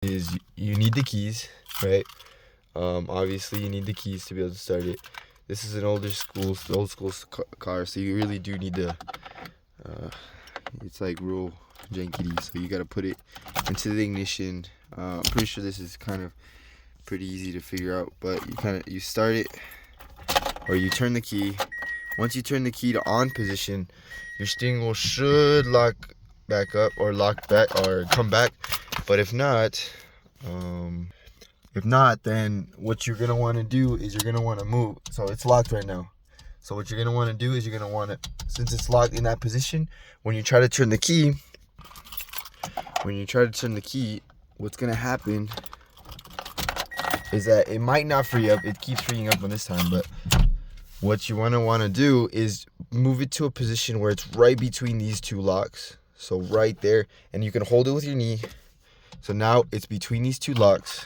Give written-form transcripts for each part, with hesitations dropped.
is you need the keys, right? Obviously you need the keys to be able to start it. This is an old school car, so you really do need to. It's like real jankety, so you gotta put it into the ignition. I'm pretty sure this is kind of pretty easy to figure out, but you start it, or you turn the key. Once you turn the key to on position, your steering wheel should lock back up or lock back or come back. But if not, then what you're gonna want to do is you're gonna want to move. So it's locked right now. So what you're gonna want to do is you're gonna want to, since it's locked in that position, when you try to turn the key, what's gonna happen is that it might not free up. It keeps freeing up on this time, but what you want to do is move it to a position where it's right between these two locks. So right there, and you can hold it with your knee. So now it's between these two locks,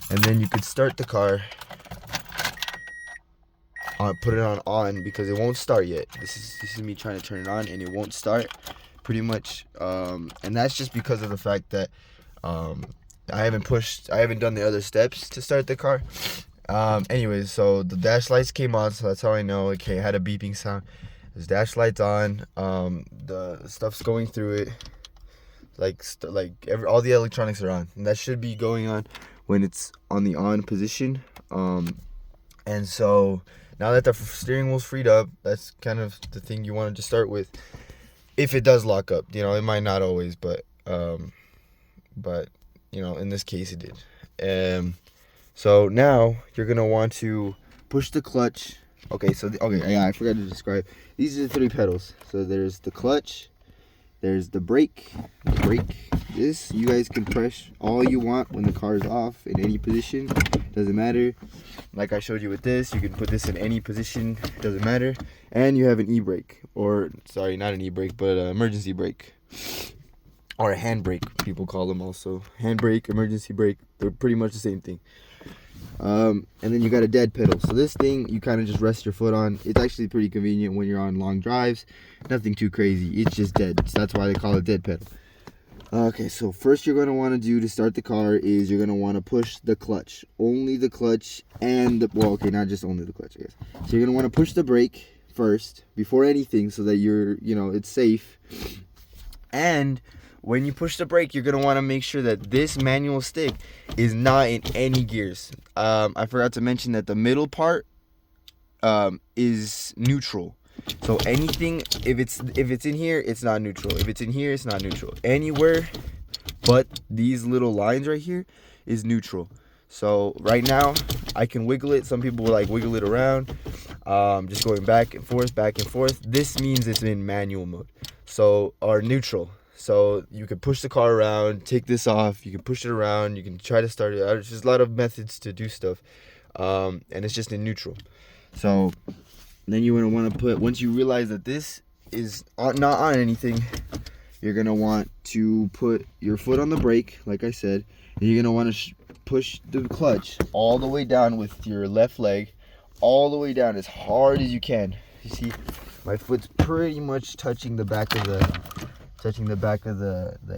and then you could start the car. Put it on because it won't start yet. This is me trying to turn it on and it won't start, pretty much. And that's just because of the fact that I haven't done the other steps to start the car. Anyways, so the dash lights came on, so that's how I know. Okay, it had a beeping sound. There's dash lights on. The stuff's going through it. All the electronics are on, and that should be going on when it's on the on position. And so now that the steering wheel's freed up, that's kind of the thing you wanted to start with. If it does lock up, it might not always, but in this case it did. So now you're gonna want to push the clutch. I forgot to describe. These are the 3 pedals. So there's the clutch, there's the brake. This you guys can press all you want when the car is off in any position. Doesn't matter. Like I showed you with this, you can put this in any position. Doesn't matter. And you have an e-brake, or sorry, not an e-brake, but an emergency brake, or a handbrake. People call them also handbrake, emergency brake. They're pretty much the same thing. And then you got a dead pedal. So this thing you kind of just rest your foot on. It's actually pretty convenient when you're on long drives. Nothing too crazy. It's just dead. So that's why they call it dead pedal. Okay, so first you're going to want to do to start the car is you're going to want to push the clutch. Only the clutch and not just only the clutch, I guess. So you're going to want to push the brake first before anything so that it's safe. And when you push the brake, you're going to want to make sure that this manual stick is not in any gears. I forgot to mention that the middle part is neutral. So anything, if it's in here, it's not neutral. If it's in here, it's not neutral. Anywhere but these little lines right here is neutral. So right now, I can wiggle it. Some people will wiggle it around, just going back and forth. This means it's in manual mode, or neutral. So you can push the car around, take this off, you can push it around, you can try to start it. There's just a lot of methods to do stuff, and it's just in neutral. So then you want to put, once you realize that this is not on anything, you're going to want to put your foot on the brake, like I said, and you're going to want to push the clutch all the way down with your left leg, all the way down as hard as you can. You see, my foot's pretty much touching the back of the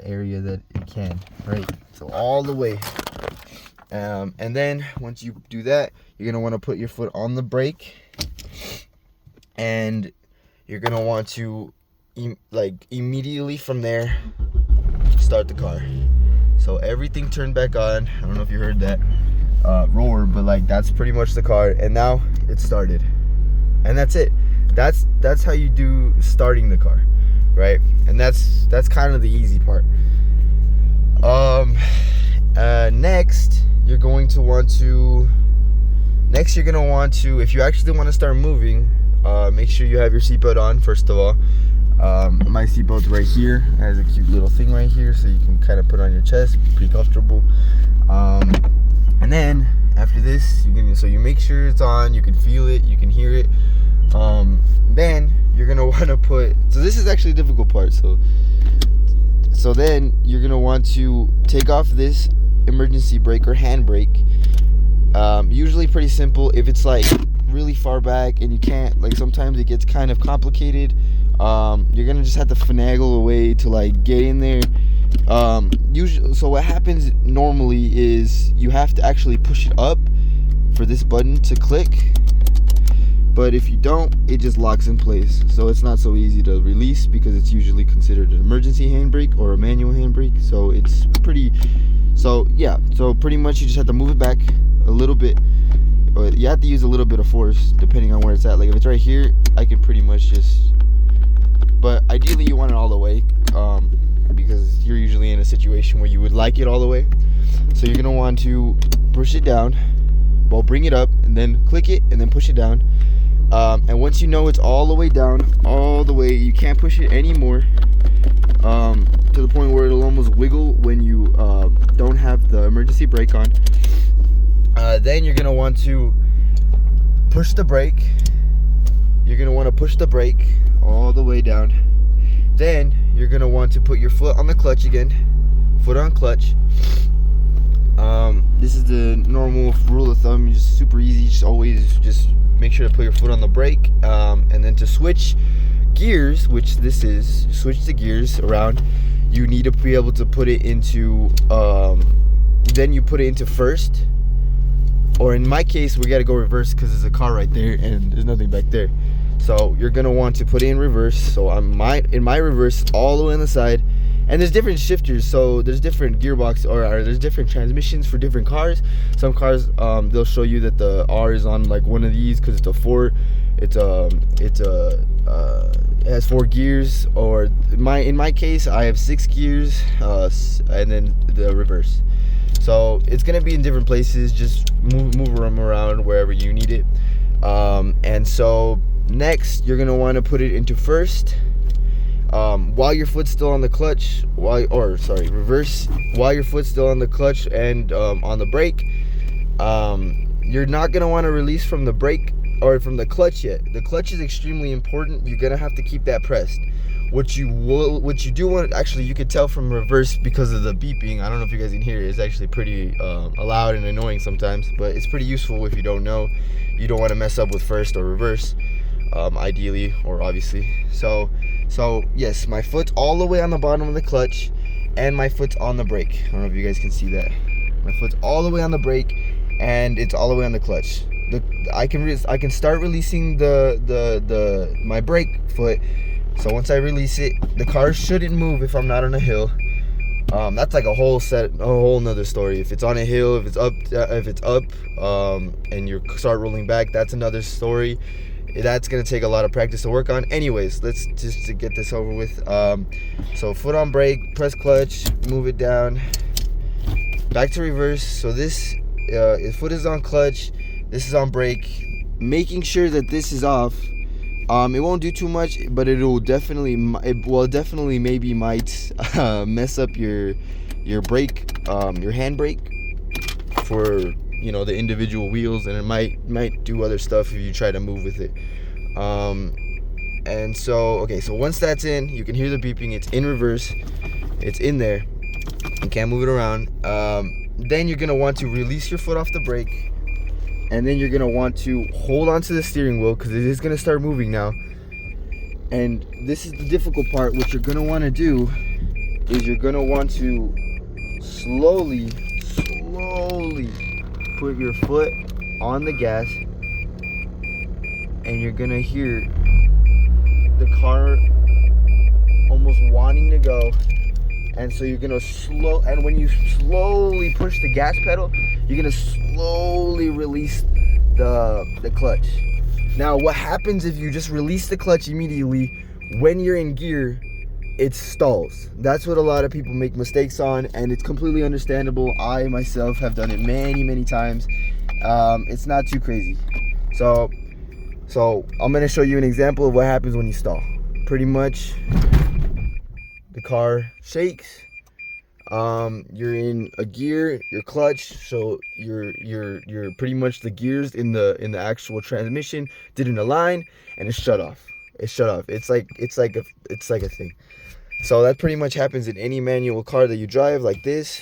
area that it can, right? So all the way. And then once you do that, you're going to want to put your foot on the brake, and you're going to want to immediately from there start the car. So everything turned back on. I don't know if you heard that roar, but that's pretty much the car, and now it started. And that's it. That's how you do starting the car, right? And that's kind of the easy part. Next you're going to want to, if you actually want to start moving, make sure you have your seatbelt on first of all. My seatbelt's right here. It has a cute little thing right here, so you can kind of put it on your chest, pretty comfortable. And then after this, you make sure it's on, you can feel it, you can hear it. Then you're gonna want to so this is actually a difficult part. So then you're gonna want to take off this emergency brake or hand brake. Usually pretty simple. If it's really far back and you can't, sometimes it gets kind of complicated, you're gonna just have to finagle a way to get in there Usually, so what happens normally is you have to actually push it up for this button to click, but if you don't, it just locks in place. So it's not so easy to release because it's usually considered an emergency handbrake or a manual handbrake. So it's pretty, so yeah, so pretty much you just have to move it back a little bit, or you have to use a little bit of force depending on where it's at. Like if it's right here, I can pretty much just, but ideally you want it all the way, because you're usually in a situation where you would like it all the way. So you're gonna want to push it down, well, bring it up and then click it and then push it down. And once you know it's all the way down, all the way, you can't push it anymore, to the point where it'll almost wiggle when you don't have the emergency brake on. Then you're gonna want to push the brake. You're gonna want to push the brake all the way down. Then you're gonna want to put your foot on the clutch again, foot on clutch. This is the normal rule of thumb. It's just super easy. Just always just make sure to put your foot on the brake, and then to switch gears, which this is, switch the gears around, you need to be able to put it into, then you put it into first, or in my case, we got to go reverse because there's a car right there and there's nothing back there. So you're gonna want to put it in reverse. So in my reverse, all the way on the side. And there's different shifters, so there's different gearbox, or there's different transmissions for different cars. Some cars, they'll show you that the R is on like one of these because it's a 4. It has 4 gears. Or in my case, I have 6 gears, and then the reverse. So it's gonna be in different places. Just move them around wherever you need it. And so next, you're gonna want to put it into first. While your foot's still on the clutch, reverse, while your foot's still on the clutch and on the brake. You're not gonna want to release from the brake or from the clutch yet. The clutch is extremely important. You're gonna have to keep that pressed. What you do want, actually, you could tell from reverse because of the beeping. I don't know if you guys can hear it. It's actually pretty loud and annoying sometimes, but it's pretty useful if you don't know. You don't want to mess up with first or reverse, ideally or obviously. So yes, my foot's all the way on the bottom of the clutch, and my foot's on the brake. I don't know if you guys can see that. My foot's all the way on the brake, and it's all the way on the clutch. I can start releasing my brake foot. So once I release it, the car shouldn't move if I'm not on a hill. That's like a whole nother story. If it's on a hill, if it's up, and you start rolling back, that's another story. That's gonna take a lot of practice to work on. Anyways, let's just to get this over with. So foot on brake, press clutch, move it down, back to reverse. So this foot is on clutch, this is on brake. Making sure that this is off. It won't do too much, but it definitely maybe might mess up your brake, your handbrake for, you know, the individual wheels, and it might do other stuff if you try to move with it. And so, okay, so once that's in, you can hear the beeping. It's in reverse, it's in there, you can't move it around. Then you're gonna want to release your foot off the brake, and then you're gonna want to hold onto the steering wheel because it is gonna start moving now. And this is the difficult part. What you're gonna want to do is you're gonna want to slowly put your foot on the gas, and you're gonna hear the car almost wanting to go. And so you're gonna and when you slowly push the gas pedal, you're gonna slowly release the clutch. Now, what happens if you just release the clutch immediately? When you're in gear, it stalls. That's what a lot of people make mistakes on, and it's completely understandable. I myself have done it many times. It's not too crazy. So I'm gonna show you an example of what happens when you stall. Pretty much, the car shakes. You're in a gear, your clutch, so you're pretty much the gears in the actual transmission didn't align, and it's shut off. It's like a thing. So that pretty much happens in any manual car that you drive, like this.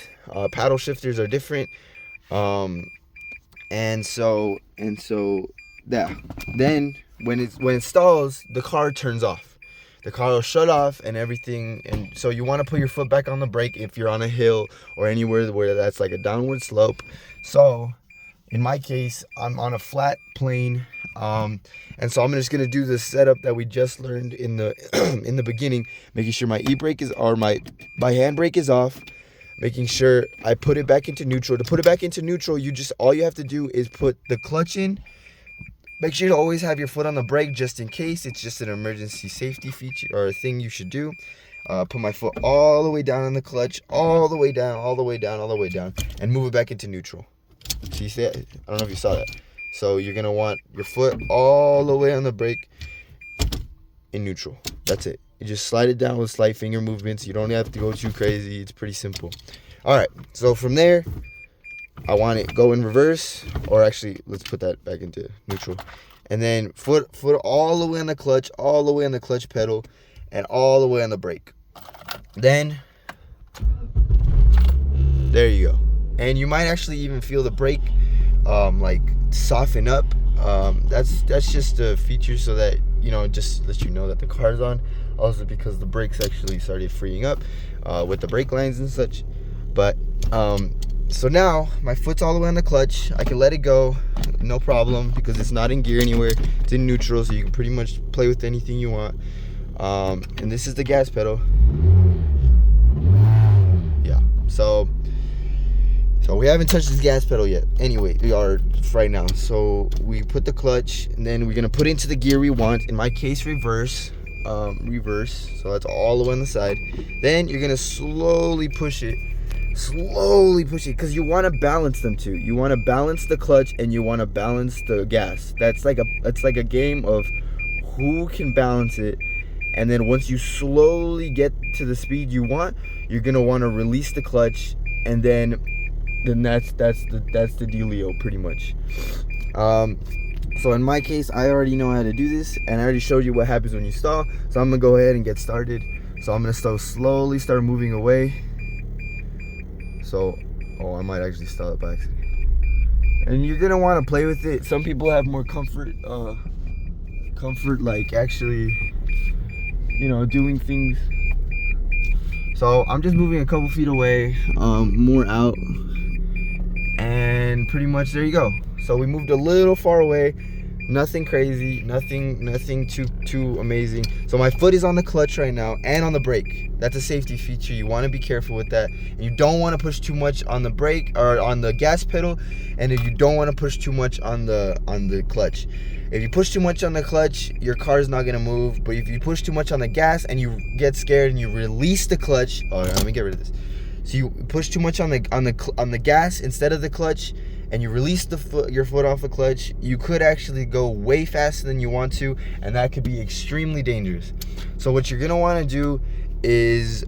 Paddle shifters are different. And so yeah. Then when it stalls, the car turns off. the car will shut off and everything. And so you want to put your foot back on the brake if you're on a hill or anywhere where that's like a downward slope. So in my case, I'm on a flat plane, and so I'm just gonna do the setup that we just learned in the in the beginning, making sure my e-brake is, or my handbrake is off, making sure I put it back into neutral. To put it back into neutral, all you have to do is put the clutch in. Make sure to always have your foot on the brake just in case. It's just an emergency safety feature or a thing you should do. Put my foot all the way down on the clutch, all the way down, all the way down, all the way down, and move it back into neutral. So you see it? I don't know if you saw that. So you're gonna want your foot all the way on the brake in neutral. That's it. You just slide it down with slight finger movements. You don't have to go too crazy. It's pretty simple. All right. So from there, I want it go in reverse, or actually, let's put that back into neutral, and then foot all the way on the clutch, all the way on the clutch pedal, and all the way on the brake. Then there you go. And you might actually even feel the brake like soften up. That's just a feature so that, you know, just let you know that the car's on. Also because the brakes actually started freeing up with the brake lines and such. But so now my foot's all the way on the clutch. I can let it go, no problem, because it's not in gear anywhere. It's in neutral, so you can pretty much play with anything you want. And this is the gas pedal. Yeah, so we haven't touched this gas pedal yet. Anyway, we are right now. So we put the clutch, and then we're gonna put it into the gear we want. In my case, reverse. So that's all the way on the side. Then you're gonna slowly push it, because you want to balance them too. You want to balance the clutch and you want to balance the gas. That's like a game of who can balance it. And then once you slowly get to the speed you want, you're gonna want to release the clutch, and then that's the dealio pretty much. So in my case, I already know how to do this, and I already showed you what happens when you stall. So I'm gonna go ahead and get started. So I'm gonna slowly start moving away. So, I might actually stall it by accident. And you're gonna want to play with it. Some people have more comfort like actually, you know, doing things. So I'm just moving a couple feet away, more out, and pretty much there you go. So we moved a little far away. Nothing crazy, nothing too amazing. So my foot is on the clutch right now and on the brake. That's a safety feature. You want to be careful with that. And you don't want to push too much on the brake or on the gas pedal, and if you don't want to push too much on the clutch. If you push too much on the clutch, your car is not gonna move. But if you push too much on the gas and you get scared and you release the clutch, let me get rid of this. So you push too much on the gas instead of the clutch, and you release your foot off the clutch, you could actually go way faster than you want to, and that could be extremely dangerous. So what you're gonna want to do is,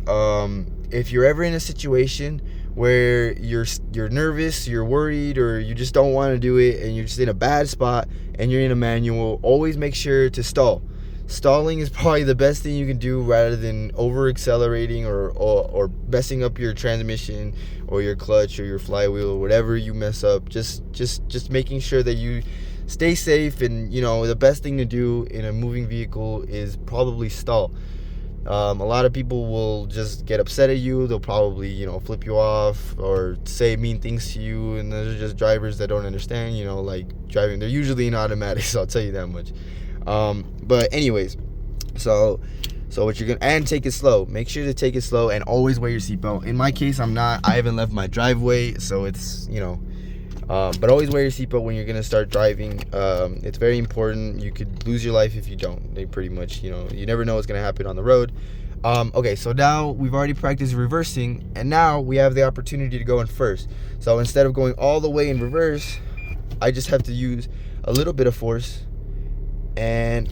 if you're ever in a situation where you're nervous, you're worried, or you just don't want to do it, and you're just in a bad spot, and you're in a manual, always make sure to stall. Stalling is probably the best thing you can do rather than over accelerating or messing up your transmission or your clutch or your flywheel or whatever you mess up. Just making sure that you stay safe. And you know, the best thing to do in a moving vehicle is probably stall. A lot of people will just get upset at you. They'll probably, you know, flip you off or say mean things to you, and those are just drivers that don't understand, you know, like driving. They're usually in automatics, so I'll tell you that much. But anyways, so what you're gonna, and take it slow. Make sure to take it slow and always wear your seatbelt. In my case, I haven't left my driveway, so it's, you know, but always wear your seatbelt when you're gonna start driving. It's very important. You could lose your life if you don't. They pretty much, you know, you never know what's gonna happen on the road. Okay, so now we've already practiced reversing, and now we have the opportunity to go in first. So instead of going all the way in reverse, I just have to use a little bit of force. And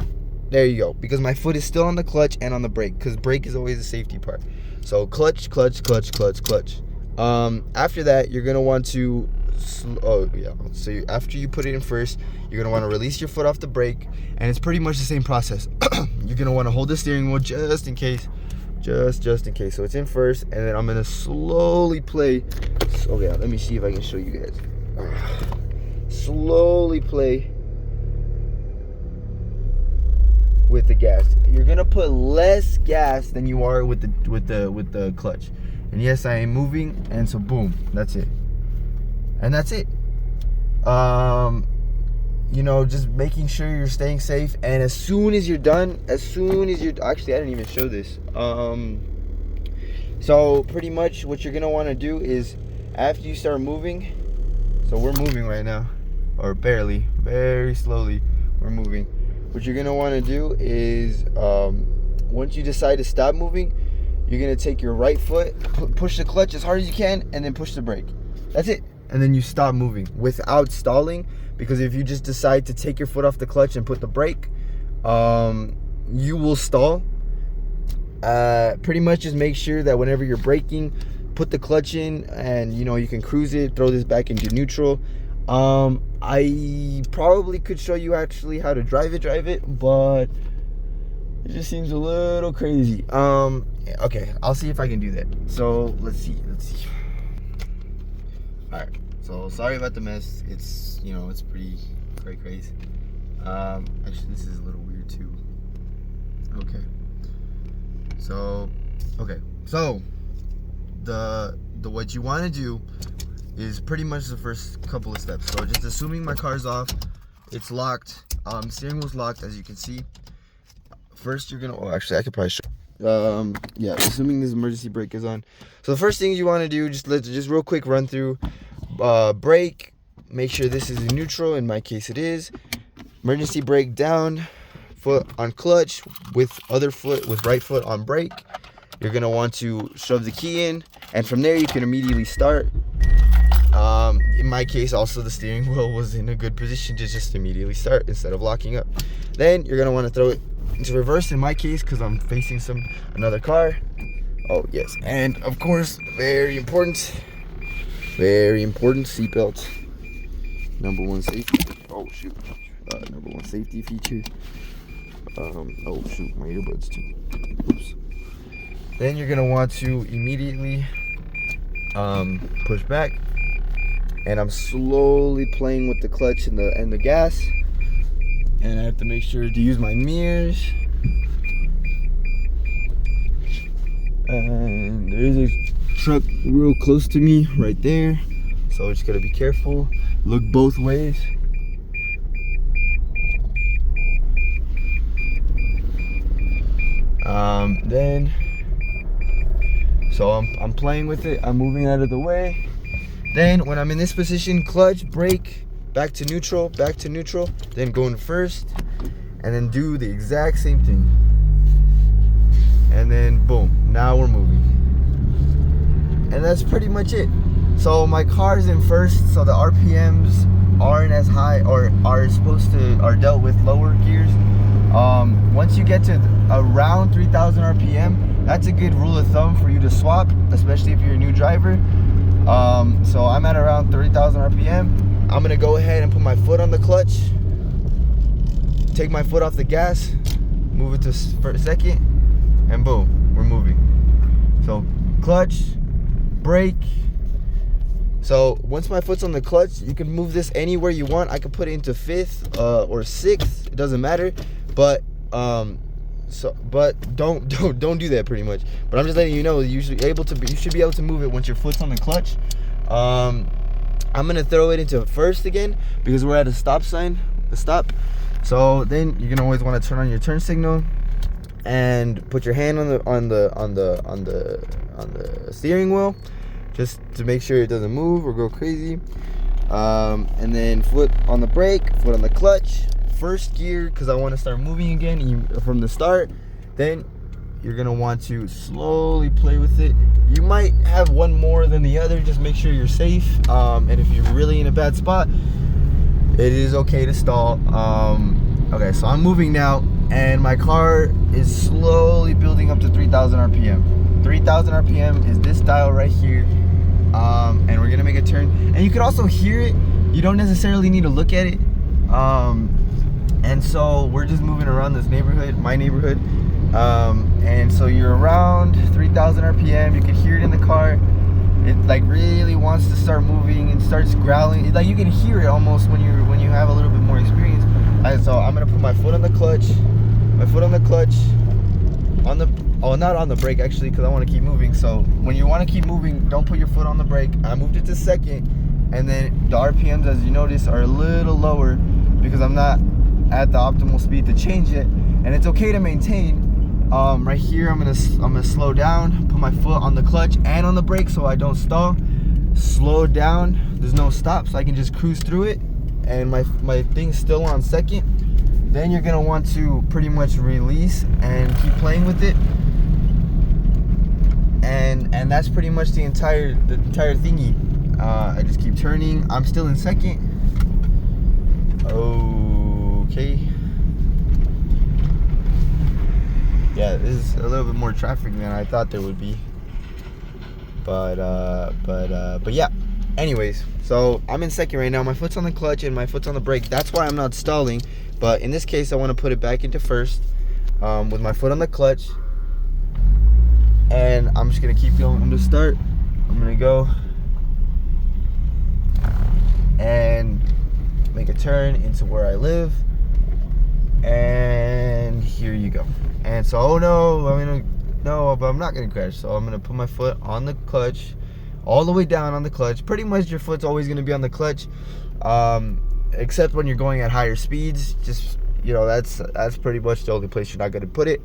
there you go, because my foot is still on the clutch and on the brake, because brake is always the safety part. So clutch. After that, you're gonna want to after you put it in first, you're gonna want to release your foot off the brake, and it's pretty much the same process. You're gonna want to hold the steering wheel just in case. So it's in first, and then I'm gonna slowly play. Okay, let me see if I can show you guys. Slowly play with the gas. You're gonna put less gas than you are with the clutch. And yes, I am moving, and so boom, that's it. And that's it. You know, just making sure you're staying safe. And as soon as you're done, actually, I didn't even show this. So pretty much what you're gonna want to do is, after you start moving, so we're moving right now, or barely, very slowly, we're moving. What you're gonna want to do is, once you decide to stop moving, you're gonna take your right foot, push the clutch as hard as you can, and then push the brake. That's it. And then you stop moving without stalling, because if you just decide to take your foot off the clutch and put the brake, you will stall. Pretty much just make sure that whenever you're braking, put the clutch in, and you know, you can cruise it, throw this back into neutral. I probably could show you actually how to drive it, but it just seems a little crazy. Okay, I'll see if I can do that. So let's see. All right, so sorry about the mess. It's, you know, it's pretty crazy. Actually, this is a little weird too. Okay, so the what you want to do is pretty much the first couple of steps. So just assuming my car's off, it's locked, steering wheel's locked, as you can see. First, you're gonna, oh, actually, I could probably show. Yeah, assuming this emergency brake is on. So the first things you want to do, just real quick run through. Brake, make sure this is in neutral. In my case, it is. Emergency brake down, foot on clutch, with right foot on brake. You're gonna want to shove the key in, and from there you can immediately start. In my case, also the steering wheel was in a good position to just immediately start instead of locking up. Then you're gonna want to throw it into reverse in my case, because I'm facing another car. Oh yes, and of course, very important seatbelt. Number one safety. Oh shoot. Number one safety feature. Oh shoot, my earbuds too. Oops. Then you're gonna want to immediately push back, and I'm slowly playing with the clutch and the gas. And I have to make sure to use my mirrors. And there's a truck real close to me right there, so just gotta be careful. Look both ways. So I'm playing with it. I'm moving out of the way. Then when I'm in this position, clutch, brake, back to neutral, then go in first, and then do the exact same thing. And then boom, now we're moving. And that's pretty much it. So my car's in first, so the RPMs aren't as high, or are dealt with lower gears. Once you get to around 3,000 RPM, that's a good rule of thumb for you to swap, especially if you're a new driver. So I'm at around 30,000 RPM. I'm gonna go ahead and put my foot on the clutch, take my foot off the gas, move it to for a second, and boom, we're moving. So clutch, brake. So once my foot's on the clutch, you can move this anywhere you want. I could put it into fifth or sixth, it doesn't matter. But don't do that pretty much. But I'm just letting you know, you should be able to move it once your foot's on the clutch. I'm gonna throw it into first again because we're at a stop sign, So then you're gonna always want to turn on your turn signal and put your hand on the steering wheel, just to make sure it doesn't move or go crazy. And then foot on the brake, foot on the clutch, first gear, because I want to start moving again from the start. Then you're gonna want to slowly play with it. You might have one more than the other, just make sure you're safe. And if you're really in a bad spot, it is okay to stall. Okay, so I'm moving now, and my car is slowly building up to 3,000 RPM. 3,000 RPM is this dial right here. And we're gonna make a turn, and you can also hear it. You don't necessarily need to look at it. And so we're just moving around this neighborhood, my neighborhood. And so you're around 3,000 RPM. You can hear it in the car. It like really wants to start moving and starts growling. Like you can hear it almost when you have a little bit more experience. And so I'm gonna put my foot on the clutch. my foot on the clutch, on the, oh, not on the brake actually, because I want to keep moving. So when you want to keep moving, don't put your foot on the brake. I moved it to second, and then the RPMs, as you notice, are a little lower because I'm not at the optimal speed to change it, and it's okay to maintain. Right here, I'm gonna slow down, put my foot on the clutch and on the brake so I don't stall. Slow down, there's no stop, so I can just cruise through it, and my thing's still on second. Then you're gonna want to pretty much release and keep playing with it, and that's pretty much the entire thingy. I just keep turning. I'm still in second. Okay. Yeah, this is a little bit more traffic than I thought there would be. But yeah. Anyways, so I'm in second right now. My foot's on the clutch and my foot's on the brake. That's why I'm not stalling. But in this case, I want to put it back into first with my foot on the clutch. And I'm just gonna keep going. I'm gonna start. I'm gonna go and make a turn into where I live. And here you go. And so, oh no, but I'm not gonna crash. So I'm gonna put my foot on the clutch, all the way down on the clutch. Pretty much your foot's always gonna be on the clutch, except when you're going at higher speeds. Just, you know, that's pretty much the only place you're not gonna put it,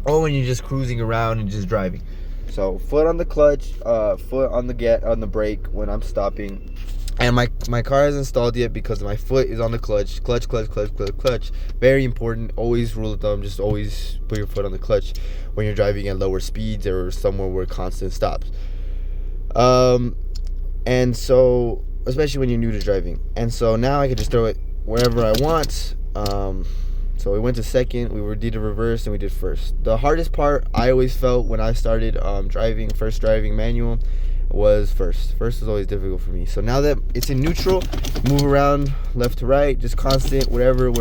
or when you're just cruising around and just driving. So foot on the clutch, foot on the brake when I'm stopping. And my car hasn't stalled yet because my foot is on the clutch. Clutch. Very important. Always rule of thumb, just always put your foot on the clutch when you're driving at lower speeds or somewhere where constant stops. And so, especially when you're new to driving. And so now I can just throw it wherever I want. So we went to second, we did a reverse, and we did first. The hardest part I always felt when I started driving manual, was first. First is always difficult for me. So now that it's in neutral, move around left to right, just constant, wherever.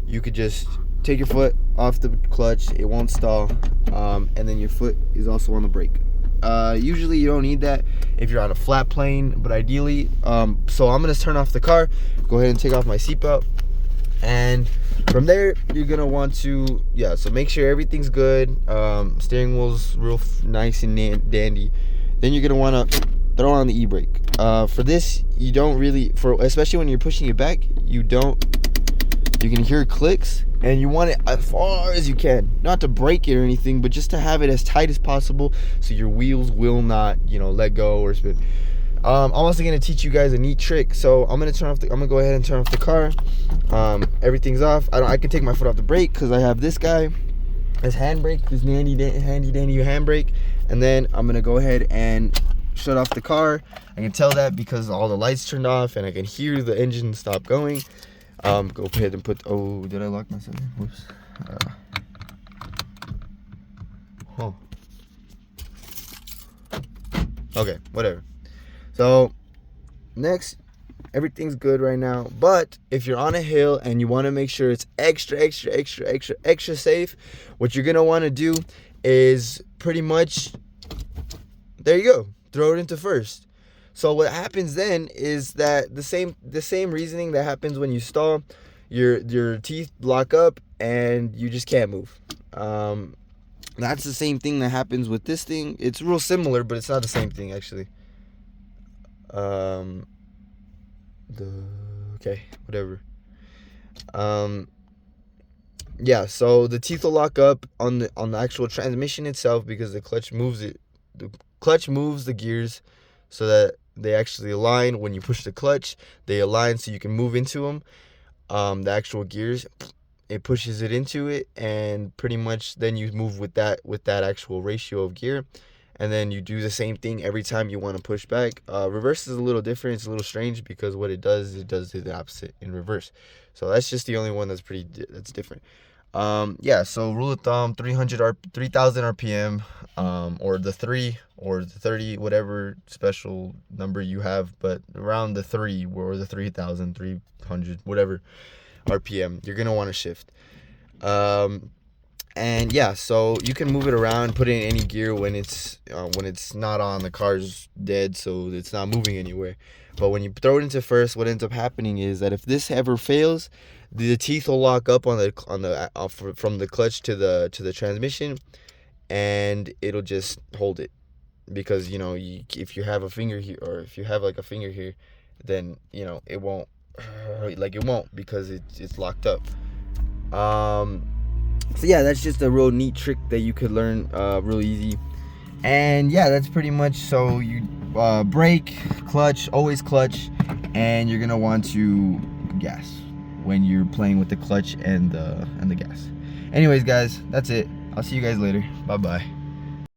You could just take your foot off the clutch, it won't stall, and then your foot is also on the brake. Usually you don't need that if you're on a flat plane, but ideally, so I'm gonna turn off the car, go ahead and take off my seatbelt, and from there you're gonna want to, so make sure everything's good. Steering wheel's real nice and dandy. Then you're gonna wanna throw on the e-brake. For this, you don't really, especially when you're pushing it back, you can hear clicks, and you want it as far as you can. Not to break it or anything, but just to have it as tight as possible so your wheels will not, let go or spin. I'm also gonna teach you guys a neat trick. So I'm gonna go ahead and turn off the car. Everything's off. I can take my foot off the brake because I have this guy, this handbrake, this handy dandy handbrake. And then I'm gonna go ahead and shut off the car. I can tell that because all the lights turned off and I can hear the engine stop going. Go ahead and did I lock myself in? Whoops. Okay, whatever. So next, everything's good right now, but if you're on a hill and you want to make sure it's extra safe, what you're gonna want to do is pretty much, there you go, throw it into first. So what happens then is that the same reasoning that happens when you stall, your teeth lock up and you just can't move. That's the same thing that happens with this thing. It's real similar, but it's not the same thing actually. Okay, whatever. So the teeth will lock up on the actual transmission itself because the clutch moves it. The clutch moves the gears so that they actually align. When you push the clutch, they align so you can move into them. The actual gears, it pushes it into it, and pretty much then you move with that actual ratio of gear. And then you do the same thing every time you want to push back. Reverse is a little different. It's a little strange because what it does the opposite in reverse. So that's just the only one that's different. So rule of thumb, 3,000 RPM, or the 3 or the 30, whatever special number you have, but around the 3 or the 3,000, 300, whatever RPM, you're going to want to shift. And yeah, so you can move it around, put it in any gear when it's not on, the car's dead, so it's not moving anywhere. But when you throw it into first, what ends up happening is that if this ever fails, the teeth will lock up on the from the clutch to the transmission, and it'll just hold it. Because if you have a finger here, or if you have like a finger here, then it won't, it won't, because it's locked up. So yeah, that's just a real neat trick that you could learn real easy. And yeah, that's pretty much. So you brake, clutch, always clutch, and you're gonna want to gas when you're playing with the clutch and the gas. Anyways, guys, that's it. I'll see you guys later. Bye bye.